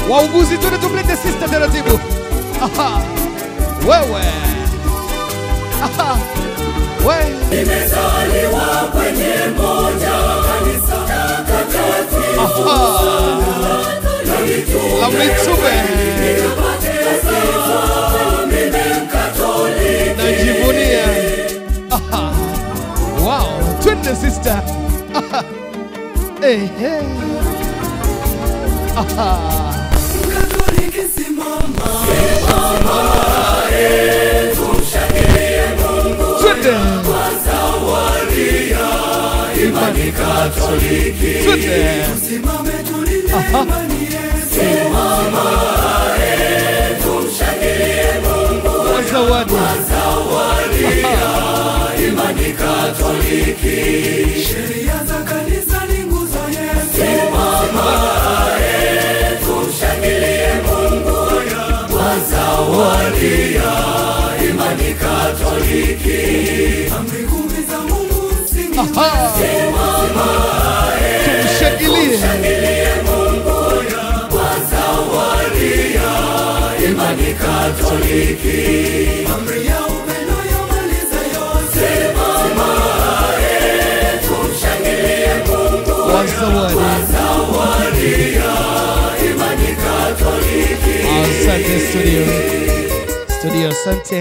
Wauguzi tuende tumlete sister taratibu. Aha. Wewe. Aha. Wewe. Nimezaliwa kwenye moja kanisa takatifu. Aha. La Mitume. Najivunia. Aha. Wow, twende sister. Aha. Hey, hey. Aha. Katoliki simama. Tumshangilie Mungu. Twende. Kwa zawadi ya imani Katoliki. Twende. Tusimame tulinde imani yetu. Simama tumshangilie Mungu. Kwa zawadi. Kwa zawadi ya imani Katoliki. Sheria za kanisa ni nguzo yetu. Simama tumshangilie Mungu. Kwa zawadi ya imani Katoliki. Amri 10 za Mungu msingi. Simama Tumshangilie Mungu. Kwa zawadi ya imani Katoliki. Amri ya upendo yamaliza yote. Simama tumshangilie Mungu. kwa zawadi. Kwa zawadi ya imani Katoliki. Asante studio. Studio, asante.